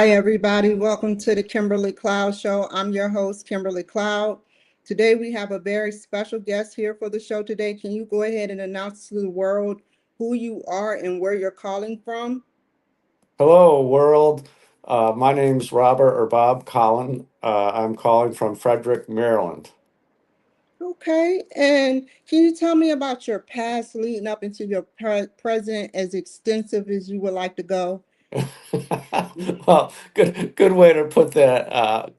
Hi, everybody. Welcome to the Kimberly Cloud Show. I'm your host, Kimberly Cloud. Today, we have a very special guest here for the show today. Can you go ahead and announce to the world who you are and where you're calling from? Hello, world. My name's Robert or Bob Collin. I'm calling from Frederick, Maryland. Okay. And can you tell me about your past leading up into your present, as extensive as you would like to go? Well, good way to put that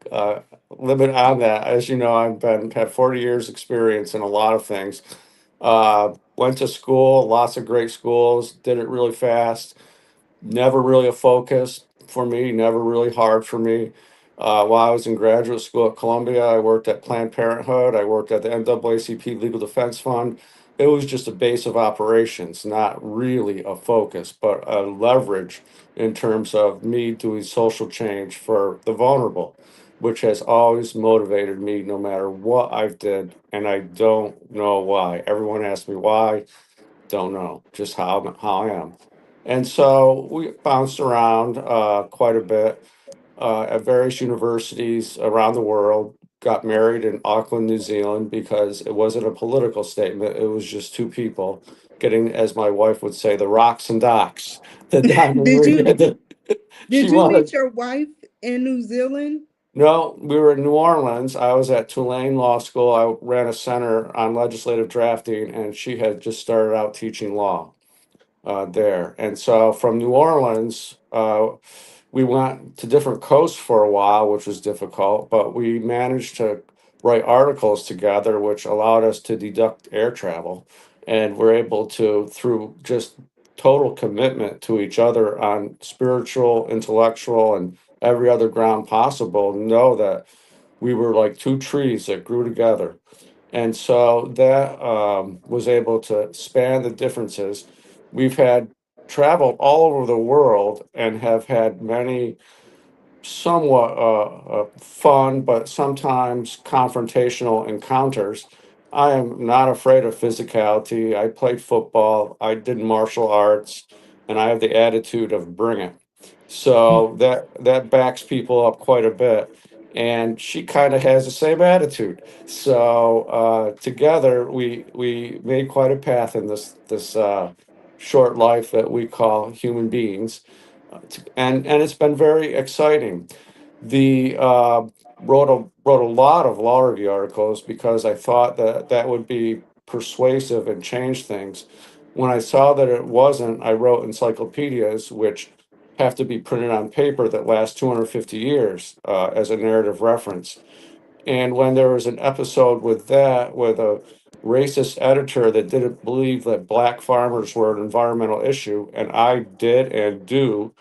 limit on that. As you know, have 40 years experience in a lot of things. Went to school, lots of great schools, did it really fast. Never really a focus for me, never really hard for me. While I was in graduate school at Columbia, I worked at Planned Parenthood, I worked at the NAACP Legal Defense Fund. It was just a base of operations, not really a focus, but a leverage in terms of me doing social change for the vulnerable, which has always motivated me no matter what I did. And I don't know why. Everyone asks me why, don't know, just how I am. And so we bounced around quite a bit at various universities around the world. Got married in Auckland, New Zealand, because it wasn't a political statement. It was just two people getting, as my wife would say, the rocks and docks, the diamond Did ring. you She did you meet wanted. your wife in New Zealand? No, we were in New Orleans. I was at Tulane Law School. I ran a center on legislative drafting, and she had just started out teaching law there. And so from New Orleans, we went to different coasts for a while, which was difficult, but we managed to write articles together, which allowed us to deduct air travel. And we're able to, through just total commitment to each other on spiritual, intellectual, and every other ground possible, know that we were like two trees that grew together. And so that was able to span the differences. We've had traveled all over the world and have had many somewhat fun, but sometimes confrontational encounters. I am not afraid of physicality. I played football, I did martial arts, and I have the attitude of bring it. So that backs people up quite a bit. And she kind of has the same attitude. So together we made quite a path in this short life that we call human beings, and it's been very exciting. The wrote a lot of law review articles because I thought that that would be persuasive and change things. When I saw that it wasn't, I wrote encyclopedias, which have to be printed on paper that last 250 years as a narrative reference. And when there was an episode with that, with a racist editor that didn't believe that black farmers were an environmental issue, and I did and do,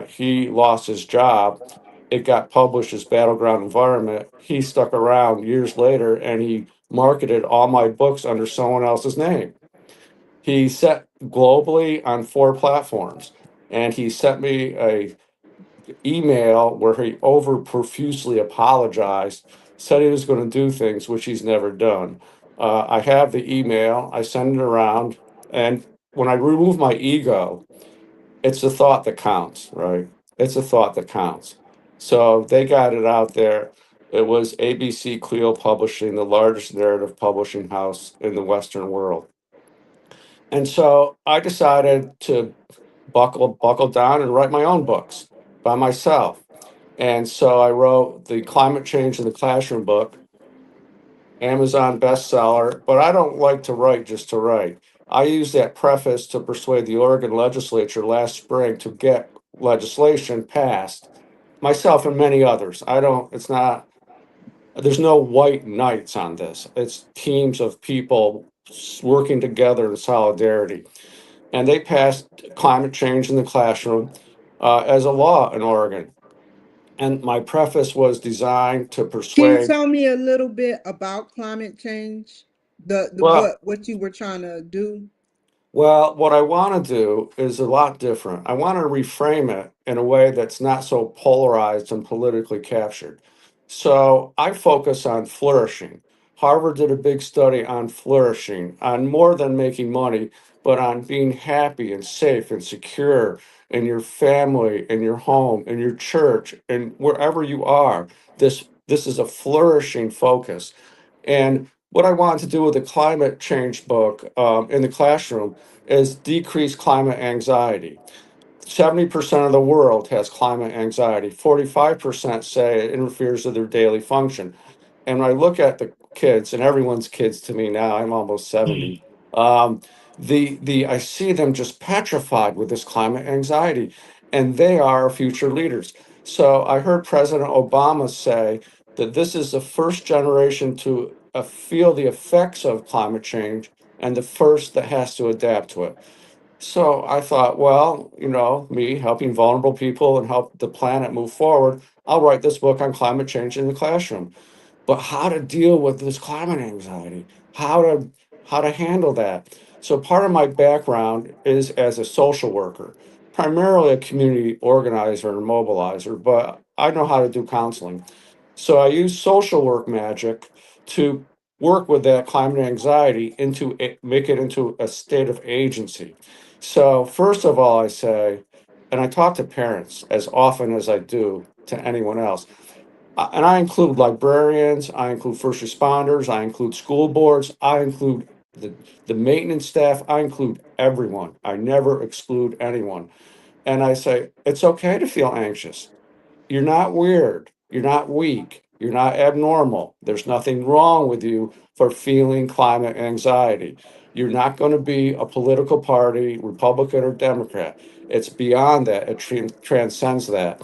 he lost his job. It got published as Battleground Environment. He stuck around years later and he marketed all my books under someone else's name. He set globally on 4 platforms, and he sent me a email where he over profusely apologized, said he was going to do things which he's never done. I have the email, I send it around, and when I remove my ego, it's the thought that counts, right? It's a thought that counts. So they got it out there. It was ABC Clio Publishing, the largest narrative publishing house in the Western world. And so I decided to buckle down and write my own books by myself. And so I wrote the Climate Change in the Classroom book, Amazon bestseller, but I don't like to write just to write. I used that preface to persuade the Oregon legislature last spring to get legislation passed, myself and many others. I don't, it's not, there's no white knights on this. It's teams of people working together in solidarity. And they passed climate change in the classroom as a law in Oregon. And my preface was designed to Can you persuade. tell me a little bit about climate change? The Well, what you were trying to do? what I want to do is a lot different. I want to reframe it in a way that's not so polarized and politically captured. So I focus on flourishing. Harvard did a big study on flourishing, on more than making money, but on being happy and safe and secure in your family, in your home, in your church, and wherever you are. This is a flourishing focus. And what I wanted to do with the climate change book in the classroom is decrease climate anxiety. 70% of the world has climate anxiety. 45% say it interferes with their daily function. And when I look at the kids, and everyone's kids to me now, I'm almost 70. Um, the I see them just petrified with this climate anxiety, and they are our future leaders. So I heard President Obama say that this is the first generation to feel the effects of climate change and the first that has to adapt to it. So I thought, well, me helping vulnerable people and help the planet move forward, I'll write this book on climate change in the classroom. But how to deal with this climate anxiety, how to handle that. So part of my background is as a social worker, primarily a community organizer and mobilizer, but I know how to do counseling. So I use social work magic to work with that climate anxiety make it into a state of agency. So first of all, I say, and I talk to parents as often as I do to anyone else, and I include librarians, I include first responders, I include school boards, I include the maintenance staff, I include everyone. I never exclude anyone. And I say, it's okay to feel anxious. You're not weird. You're not weak. You're not abnormal. There's nothing wrong with you for feeling climate anxiety. You're not going to be a political party, Republican or Democrat. It's beyond that. It transcends that.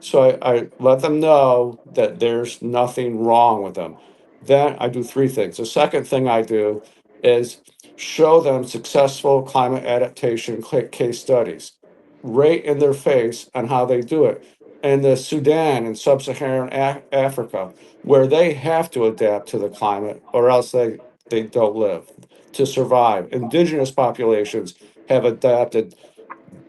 So I let them know that there's nothing wrong with them. Then I do three things. The second thing I do is show them successful climate adaptation case studies right in their face on how they do it. In the Sudan and sub-Saharan Africa, where they have to adapt to the climate or else they don't live to survive. Indigenous populations have adapted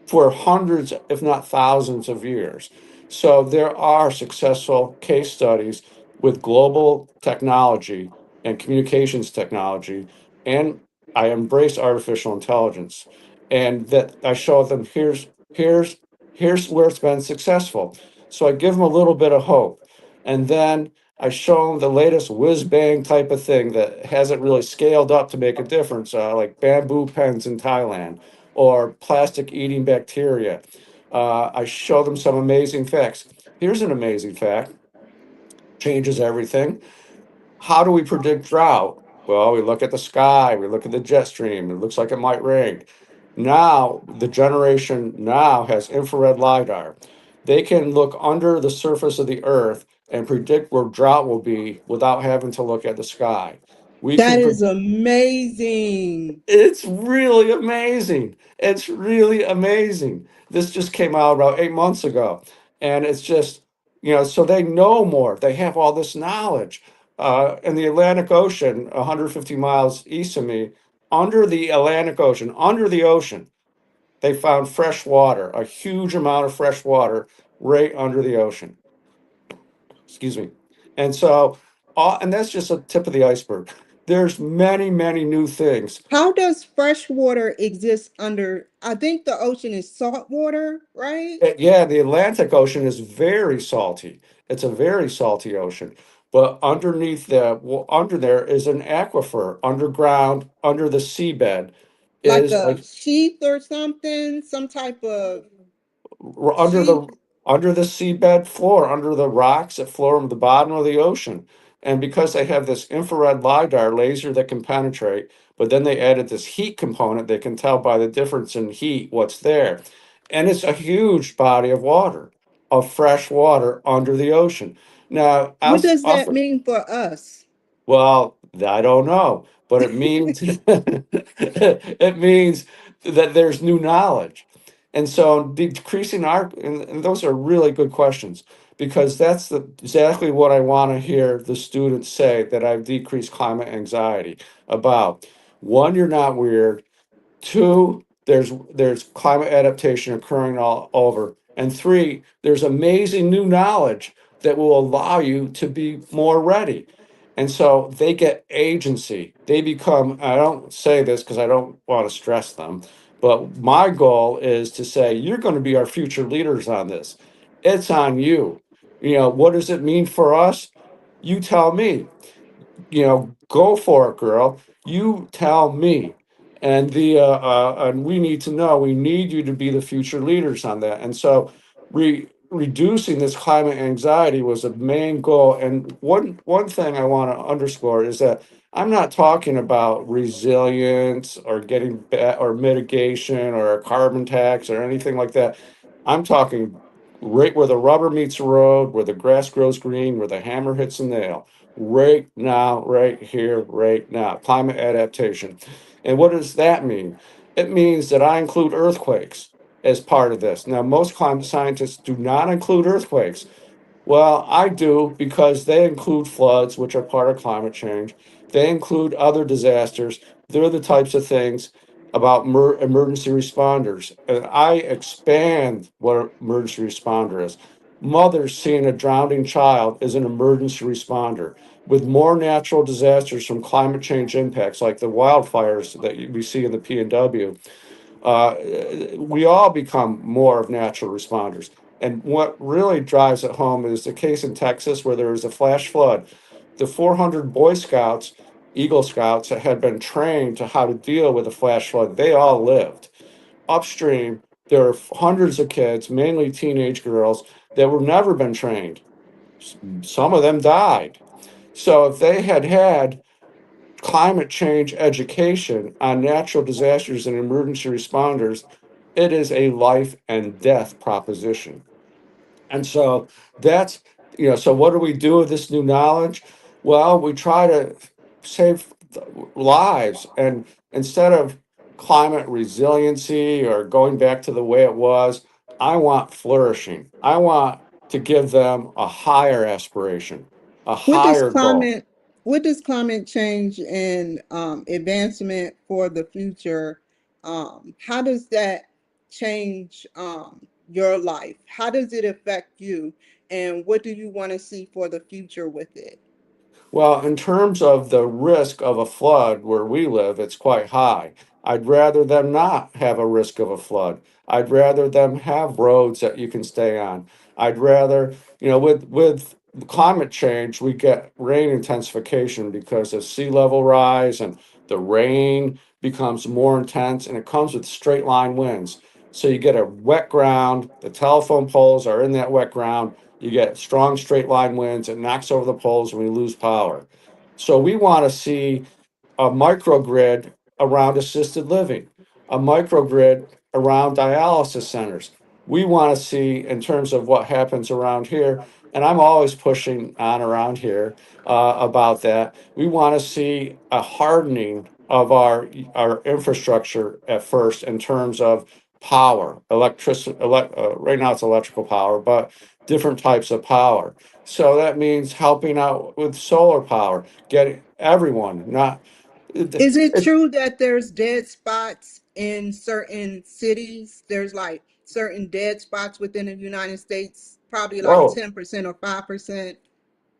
for hundreds, if not thousands of years. So there are successful case studies with global technology and communications technology. And I embrace artificial intelligence. And that I show them here's here's where it's been successful. So I give them a little bit of hope. And then I show them the latest whiz bang type of thing that hasn't really scaled up to make a difference, like bamboo pens in Thailand or plastic eating bacteria. I show them some amazing facts. Here's an amazing fact, changes everything. How do we predict drought? Well, we look at the sky, we look at the jet stream, it looks like it might rain. Now, the generation now has infrared LIDAR. They can look under the surface of the earth and predict where drought will be without having to look at the sky. We That can is amazing. It's really amazing. It's really amazing. This just came out about 8 months ago. And it's just, so they know more. They have all this knowledge. In the Atlantic Ocean, 150 miles east of me, under the Atlantic Ocean, under the ocean, they found fresh water, a huge amount of fresh water right under the ocean. Excuse me. And so, and that's just a tip of the iceberg. There's many, many new things. How does fresh water exist under? I think the ocean is salt water, right? Yeah, the Atlantic Ocean is very salty. It's a very salty ocean. But under there is an aquifer underground, under the seabed, Like is a a sheath or something, some type of under sheath. the seabed floor, under the rocks that floor the bottom of the ocean. And because they have this infrared LIDAR laser that can penetrate, but then they added this heat component, they can tell by the difference in heat what's there. And it's a huge body of water, of fresh water under the ocean. Now, What does off, that mean for us? well, I don't know, but it means it means that there's new knowledge. And so decreasing and those are really good questions because that's exactly what I want to hear the students say that I've decreased climate anxiety about. One, you're not weird. Two, there's climate adaptation occurring all over. And three, there's amazing new knowledge that will allow you to be more ready. And so they get agency. They become, I don't say this because I don't want to stress them, But my goal is to say, you're going to be our future leaders on this. It's on you. What does it mean for us? You tell me. Go for it, girl. You tell me. And we need to know. We need you to be the future leaders on that. And so, reducing this climate anxiety was a main goal. And one thing I want to underscore is that I'm not talking about resilience or or mitigation or a carbon tax or anything like that. I'm talking right where the rubber meets the road, where the grass grows green, where the hammer hits the nail. Right now, right here, right now. Climate adaptation. And what does that mean? It means that I include earthquakes as part of this. Now, most climate scientists do not include earthquakes. Well, I do because they include floods, which are part of climate change. They include other disasters. They're the types of things about emergency responders. And I expand what an emergency responder is. Mothers seeing a drowning child is an emergency responder. With more natural disasters from climate change impacts, like the wildfires that we see in the PNW, uh, we all become more of natural responders. And what really drives it home is the case in Texas where there was a flash flood. The 400 Boy Scouts, Eagle Scouts that had been trained to how to deal with a flash flood, they all lived. Upstream, there are hundreds of kids, mainly teenage girls, that were never been trained. Some of them died. So if they had had climate change education on natural disasters and emergency responders, it is a life and death proposition. And so that's, so what do we do with this new knowledge? Well, we try to save lives. And instead of climate resiliency or going back to the way it was, I want flourishing. I want to give them a higher aspiration, a What does higher goal. climate what does climate change and advancement for the future, how does that change your life? How does it affect you? And what do you want to see for the future with it? Well, in terms of the risk of a flood where we live, it's quite high. I'd rather them not have a risk of a flood. I'd rather them have roads that you can stay on. I'd rather, with climate change, we get rain intensification because of sea level rise and the rain becomes more intense and it comes with straight line winds. So you get a wet ground, the telephone poles are in that wet ground, you get strong straight line winds, it knocks over the poles and we lose power. So we want to see a microgrid around assisted living, a microgrid around dialysis centers. We want to see in terms of what happens around here, and I'm always pushing on around here about that. We want to see a hardening of our infrastructure at first in terms of power, electricity. Right now it's electrical power, but different types of power. So that means helping out with solar power, getting everyone, not Is it it, true that there's dead spots in certain cities? There's like certain dead spots within the United States, probably like oh, 10% or 5%.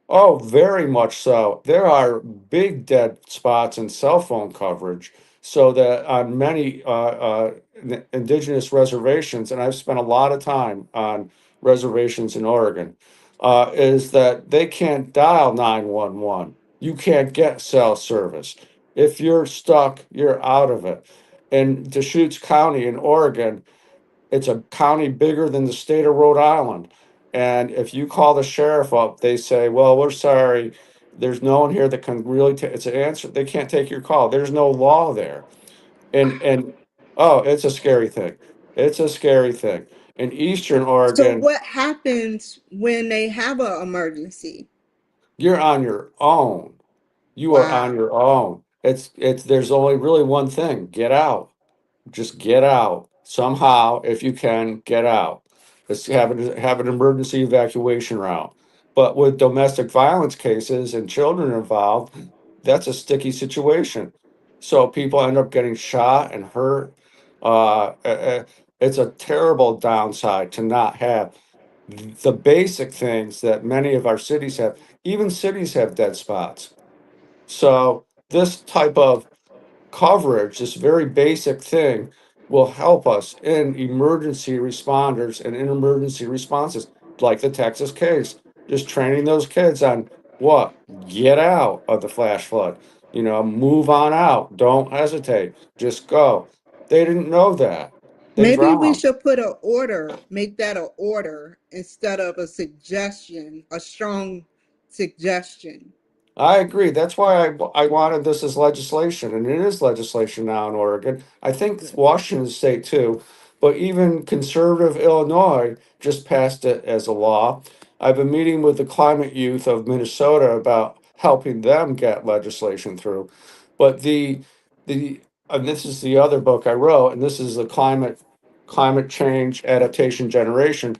oh, very much so. There are big dead spots in cell phone coverage, so that on many indigenous reservations, and I've spent a lot of time on reservations in Oregon, is that they can't dial 911. You can't get cell service. If you're stuck, you're out of it. In Deschutes County in Oregon, it's a county bigger than the state of Rhode Island. And if you call the sheriff up, they say, well, we're sorry. There's no one here that can really take it's an answer. They can't take your call. There's no law there. And oh, it's a scary thing. It's a scary thing. In Eastern So Oregon, what happens when they have an emergency? you're on your own. You are on Wow. your own. It's there's only really one thing. Get out. Just get out somehow. If you can, get out. Let's have an emergency evacuation route. But with domestic violence cases and children involved, that's a sticky situation. So people end up getting shot and hurt. It's a terrible downside to not have the basic things that many of our cities have. Even cities have dead spots. So this type of coverage, this very basic thing, will help us in emergency responders and in emergency responses, like the Texas case. Just training those kids on what? Get out of the flash flood. Move on out. Don't hesitate. Just go. They didn't know that. They Maybe we drowned. should put an order, make that an order instead of a suggestion, a strong suggestion. I agree. That's why I wanted this as legislation, and it is legislation now in Oregon. I think Washington State too, but even conservative Illinois just passed it as a law. I've been meeting with the climate youth of Minnesota about helping them get legislation through. But the and this is the other book I wrote, and this is the climate change adaptation generation.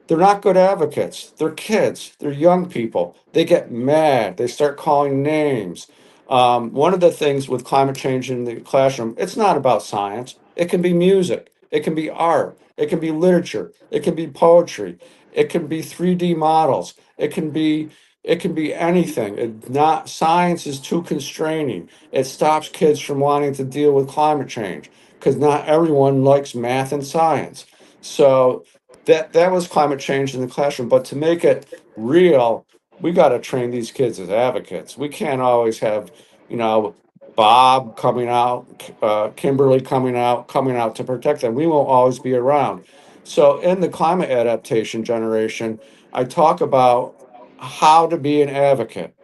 They're not good advocates. They're kids. They're young people. They get mad. They start calling names. One of the things with climate change in the classroom, it's not about science. It can be music. It can be art. It can be literature. It can be poetry. It can be 3D models. It can be anything. Not science is too constraining. It stops kids from wanting to deal with climate change because not everyone likes math and science. So that was climate change in the classroom. But to make it real, we got to train these kids as advocates. We can't always have, you know, Bob coming out, Kimberly coming out to protect them. We won't always be around. So in the climate adaptation generation, I talk about how to be an advocate.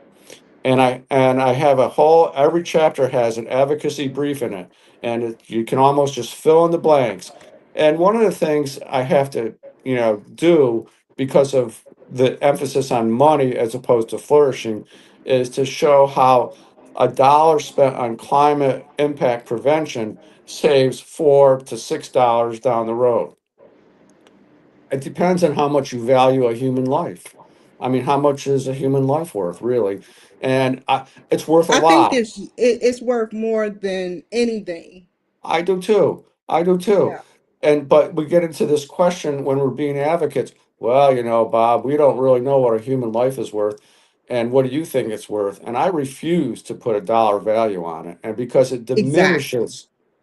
And I have a whole every chapter has an advocacy brief in it, and you can almost just fill in the blanks. And one of the things I have to do because of the emphasis on money as opposed to flourishing is to show how a dollar spent on climate impact prevention saves $4 to $6 down the road. It depends on how much you value a human life. I mean, how much is a human life worth, really? And it's worth a I think lot. it's worth more than anything. I do too. I do too. Yeah, But we get into this question when we're being advocates. Well, Bob, we don't really know what a human life is worth. And what do you think it's worth? And I refuse to put a dollar value on it. And because exactly.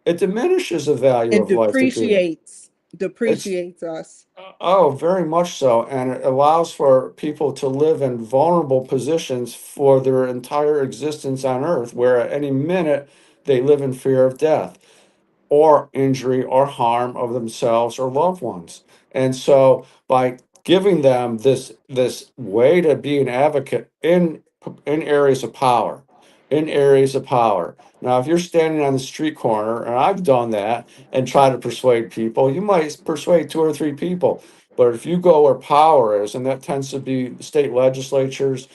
it diminishes the value It of life to do it. It's depreciates us. Oh, very much so. And it allows for people to live in vulnerable positions for their entire existence on Earth, where at any minute they live in fear of death or injury or harm of themselves or loved ones. And so by giving them this way to be an advocate in areas of power, in areas of power. Now, if you're standing on the street corner, and I've done that, and try to persuade people, you might persuade two or three people. But if you go where power is, and that tends to be state legislatures,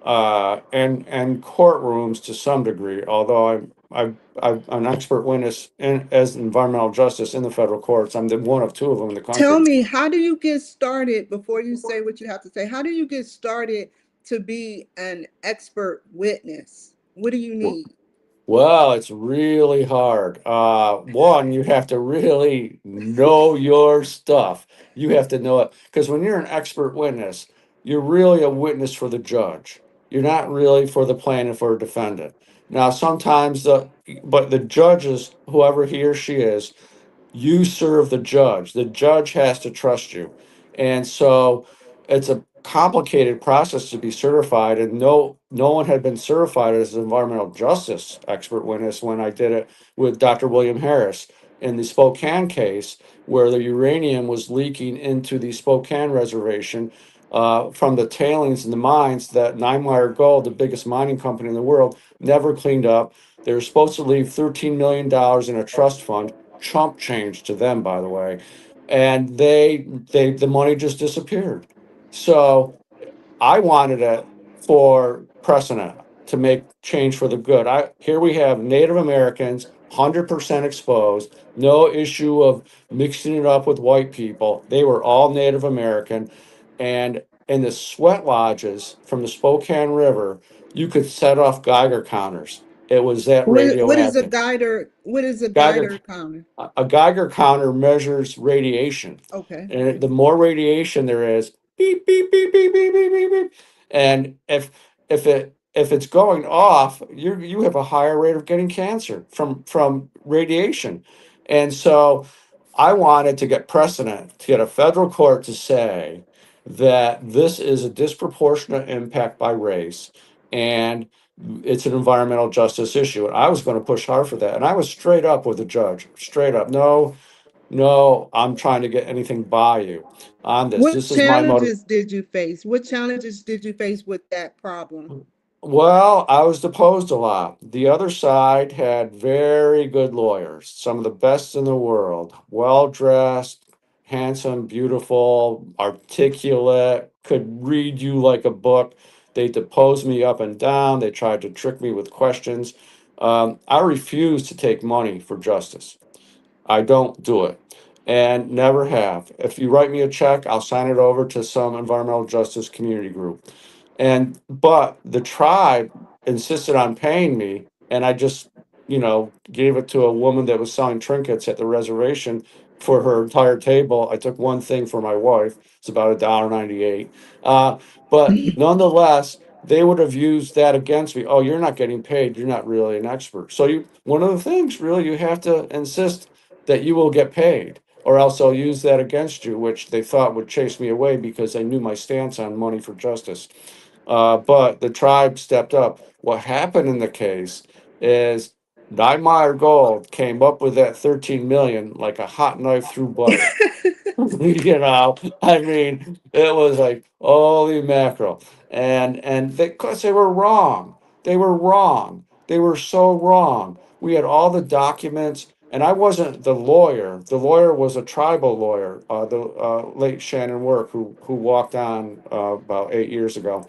and courtrooms to some degree. Although I'm an expert witness as environmental justice in the federal courts. I'm one of two of them in the Tell country. me, how do you get started before you say what you have to say? How do you get started to be an expert witness? What do you need? Well, it's really hard. One, you have to really know your stuff. You have to know it because when you're an expert witness, you're really a witness for the judge. You're not really for the plaintiff or defendant. Now, sometimes but the judges, whoever he or she is, you serve the judge. The judge has to trust you. And so it's a complicated process to be certified. And no one had been certified as an environmental justice expert witness when I did it with Dr. William Harris in the Spokane case, where the uranium was leaking into the Spokane reservation from the tailings in the mines that Nine Gold, the biggest mining company in the world, never cleaned up. They were supposed to leave $13 million in a trust fund, chump change to them, by the way, and the money just disappeared. So I wanted it for precedent to make change for the good. Here we have Native Americans 100% exposed, no issue of mixing it up with white people. They were all Native American, and in the sweat lodges from the Spokane River, you could set off Geiger counters. It was that What is a radioactive. guider? What is a Geiger guider counter? a Geiger counter measures radiation, Okay. and the more radiation there is, beep beep beep beep beep beep beep beep. And if it's going off, you have a higher rate of getting cancer from radiation. And so I wanted to get precedent, to get a federal court to say that this is a disproportionate impact by race and it's an environmental justice issue. And I was going to push hard for that. And I was straight up with the judge, straight up. No, no, I'm trying to get anything by you on this. What This is my motive. challenges did you face? What challenges did you face with that problem? Well, I was deposed a lot. The other side had very good lawyers, some of the best in the world, well dressed, handsome, beautiful, articulate, could read you like a book. They deposed me up and down. They tried to trick me with questions. I refuse to take money for justice. I don't do it and never have. If you write me a check, I'll sign it over to some environmental justice community group. And but the tribe insisted on paying me, and I just, gave it to a woman that was selling trinkets at the reservation for her entire table. I took one thing for my wife. It's about $1.98. But nonetheless, they would have used that against me. Oh, you're not getting paid. You're not really an expert. So one of the things really you have to insist that you will get paid, or else they'll use that against you, which they thought would chase me away because they knew my stance on money for justice. But the tribe stepped up. What happened in the case is Nine Gold came up with that 13 million like a hot knife through butter. I mean, it was like holy mackerel, and because they were wrong, they were wrong, they were so wrong. We had all the documents, and I wasn't the lawyer. The lawyer was a tribal lawyer, the late Shannon Work, who walked on about 8 years ago,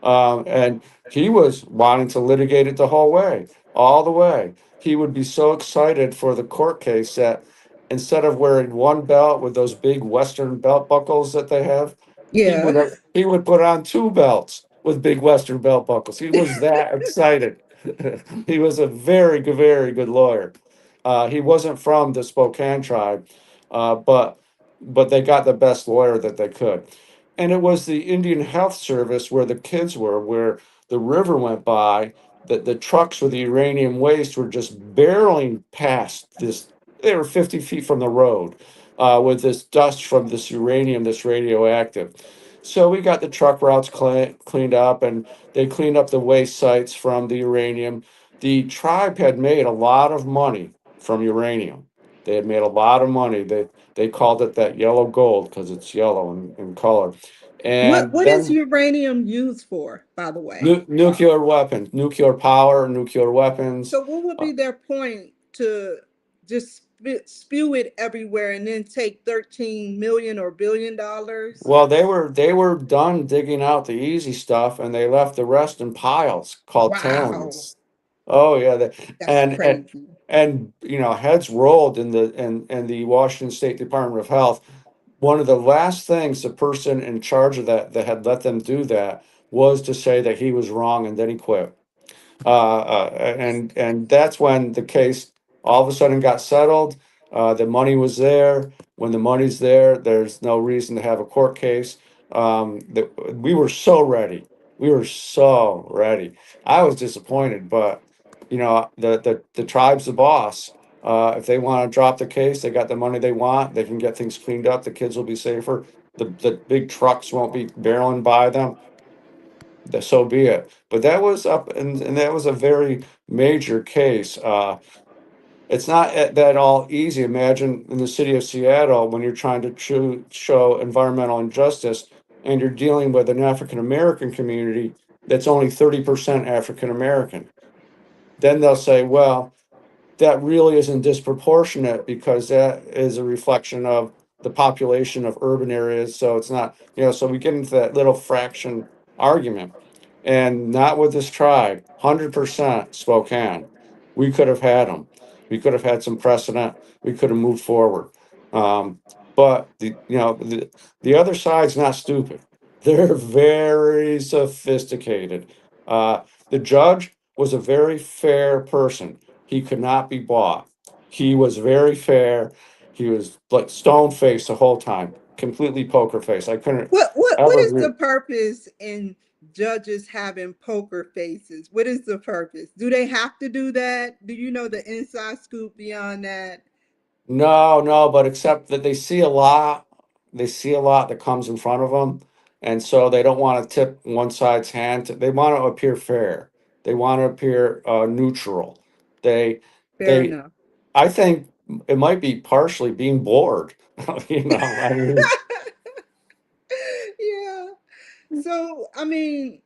and he was wanting to litigate it the whole way, all the way. He would be so excited for the court case that instead of wearing one belt with those big Western belt buckles that they have, he Yeah. would he would put on two belts with big Western belt buckles. He was that excited. He was a very good lawyer. He wasn't from the Spokane tribe, but they got the best lawyer that they could. And it was the Indian Health Service where the kids were, where the river went by. The trucks with the uranium waste were just barreling past this. They were 50 feet from the road with this dust from this uranium that's radioactive. So we got the truck routes cleaned up, and they cleaned up the waste sites from the uranium. The tribe had made a lot of money from uranium. They had made a lot of money. They called it that yellow gold because it's yellow in color. What And what is then uranium used for, by the way? nuclear weapons, nuclear power, nuclear weapons. So what would Uh, be their point to just spew it everywhere and then take 13 million or $1 billion? well, they were done digging out the easy stuff, and they left the rest in piles called Wow, tailings. Oh yeah, that's and and crazy. and heads rolled in the Washington State Department of Health. One of the last things the person in charge of that had let them do that was to say that he was wrong, and then he quit. And that's when the case all of a sudden got settled. The money was there. When the money's there, there's no reason to have a court case. We were so ready. We were so ready. I was disappointed, but the tribe's the boss. If they want to drop the case, they got the money they want. They can get things cleaned up. The kids will be safer. The big trucks won't be barreling by them. So be it. But that was up, and that was a very major case. It's not that all easy. Imagine in the city of Seattle when you're trying to show environmental injustice, and you're dealing with an African American community that's only 30% African American. Then they'll say, well, that really isn't disproportionate because that is a reflection of the population of urban areas. So it's not, so we get into that little fraction argument. And not with this tribe, 100% Spokane. We could have had them. We could have had some precedent. We could have moved forward. But the other side's not stupid. They're very sophisticated. The judge was a very fair person. He could not be bought. He was very fair. He was like stone faced the whole time, completely poker face. I couldn't What ever is agree. the purpose in judges having poker faces? What is the purpose? Do they have to do that? Do you know the inside scoop beyond that? No, no, but except that they see a lot that comes in front of them, and so they don't want to tip one side's hand. They want to appear fair. They want to appear neutral. They, Fair they. enough. I think it might be partially being bored. You know, I mean, Yeah. So, I mean,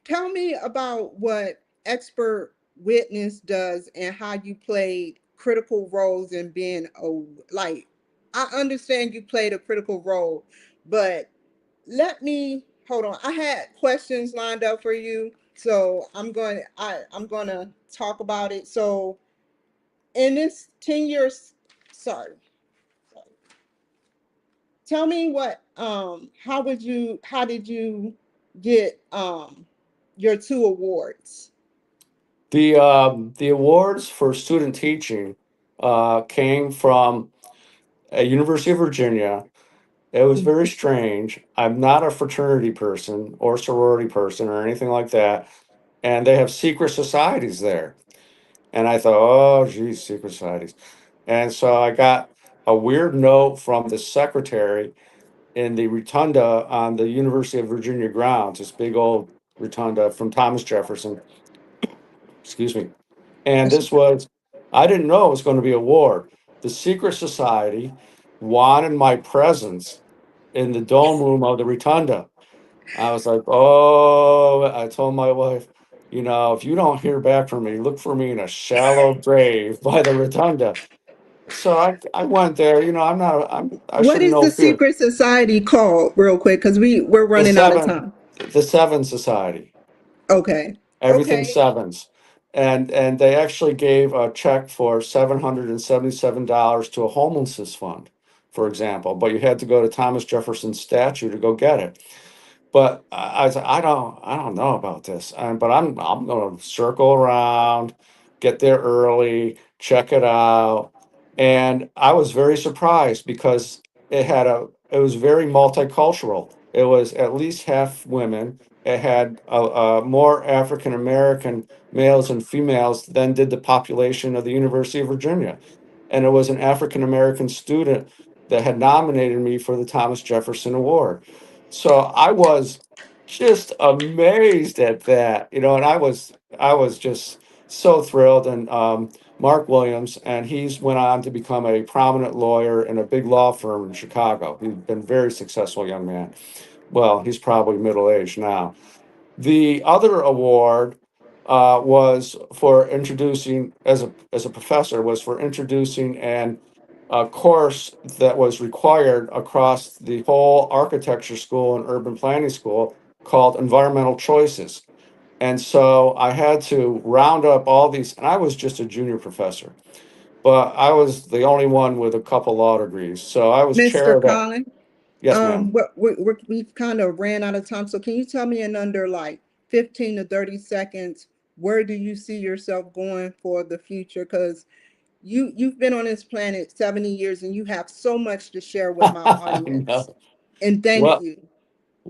tell me about what expert witness does and how you played critical roles in being a, like, I understand you played a critical role, but let me hold on. I had questions lined up for you, so I'm going to talk about it. So, in this 10 years, sorry. Tell me what how did you get your two awards? the awards for student teaching came from a University of Virginia. It was very strange. I'm not a fraternity person or sorority person or anything like that. And they have secret societies there. And I thought, oh, geez, secret societies. And so I got a weird note from the secretary in the rotunda on the University of Virginia grounds, this big old rotunda from Thomas Jefferson, excuse me. And That's this okay. was, I didn't know it was going to be a war. The secret society wanted my presence in the dome room of the rotunda. I was like, oh, I told my wife, you know, if you don't hear back from me, look for me in a shallow grave by the rotunda. So I went there, you know, I What shouldn't is know the fear. secret society called, real quick? Because we're The running out of seven, time. the Seven Society, Okay. everything Okay. sevens. And they actually gave a check for $777 to a homelessness fund, for example, but you had to go to Thomas Jefferson's statue to go get it. But I said, I don't know about this. But I'm going to circle around, get there early, check it out. And I was very surprised because it was very multicultural. It was at least half women. It had more African American males and females than did the population of the University of Virginia. And it was an African American student that had nominated me for the Thomas Jefferson Award. So I was just amazed at that, you know, and I was just so thrilled. And Mark Williams, and he's went on to become a prominent lawyer in a big law firm in Chicago. He's been a very successful young man. Well, he's probably middle aged now. The other award was for introducing, as a professor, was for introducing a course that was required across the whole architecture school and urban planning school called environmental choices. And so I had to round up all these, and I was just a junior professor, but I was the only one with a couple law degrees. So I was chair Mr. of that. Collin, Yes, ma'am. we've kind of ran out of time. So can you tell me in under like 15 to 30 seconds, where do you see yourself going for the future? Because you've been on this planet 70 years and you have so much to share with my audience. No. And thank Well, you.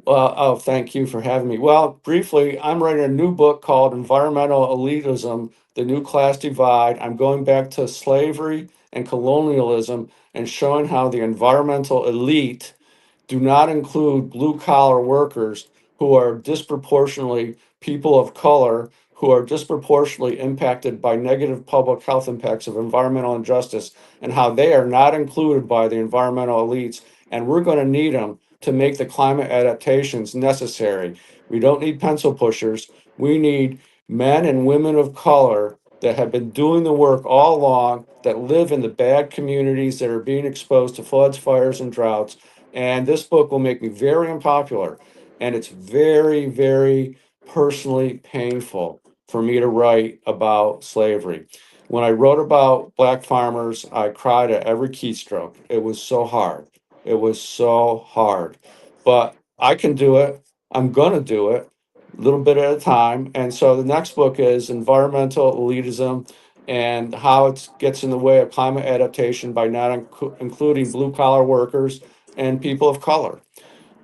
oh, thank you for having me. Well, briefly, I'm writing a new book called Environmental Elitism, The New Class Divide. I'm going back to slavery and colonialism and showing how the environmental elite do not include blue collar workers who are disproportionately people of color, who are disproportionately impacted by negative public health impacts of environmental injustice, and how they are not included by the environmental elites. And we're going to need them to make the climate adaptations necessary. We don't need pencil pushers. We need men and women of color that have been doing the work all along, that live in the bad communities that are being exposed to floods, fires, and droughts. And this book will make me very unpopular. And it's very, very personally painful for me to write about slavery. When I wrote about black farmers, I cried at every keystroke. It was so hard. It was so hard. But I can do it. I'm going to do it a little bit at a time. And so the next book is Environmental Elitism and how it gets in the way of climate adaptation by not including blue collar workers and people of color.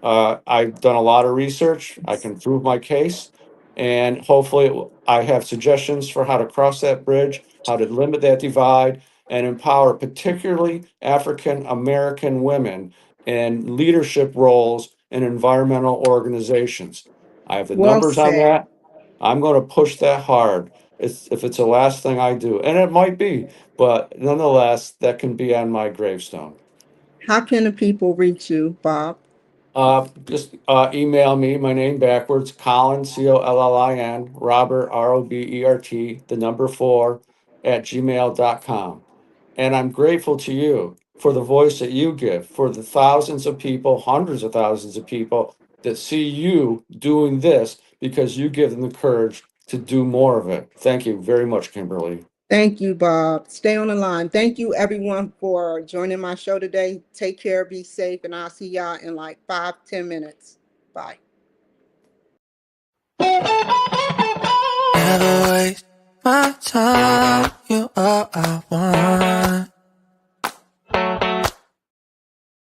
I've done a lot of research. I can prove my case, and hopefully, I have suggestions for how to cross that bridge, how to limit that divide, and empower particularly African American women in leadership roles in environmental organizations. I have the Well numbers on said. that. I'm going to push that hard. If it's the last thing I do, and it might be, but nonetheless, that can be on my gravestone. How can the people reach you, Bob? Just email me, my name backwards, Collin, Collin, Robert, Robert, the number 4, at gmail.com. And I'm grateful to you for the voice that you give, for the thousands of people, hundreds of thousands of people that see you doing this because you give them the courage to do more of it. Thank you very much, Kimberly. Thank you, Bob. Stay on the line. Thank you, everyone, for joining my show today. Take care, be safe, and I'll see y'all in like 5-10 minutes. Bye. Never waste my time. You are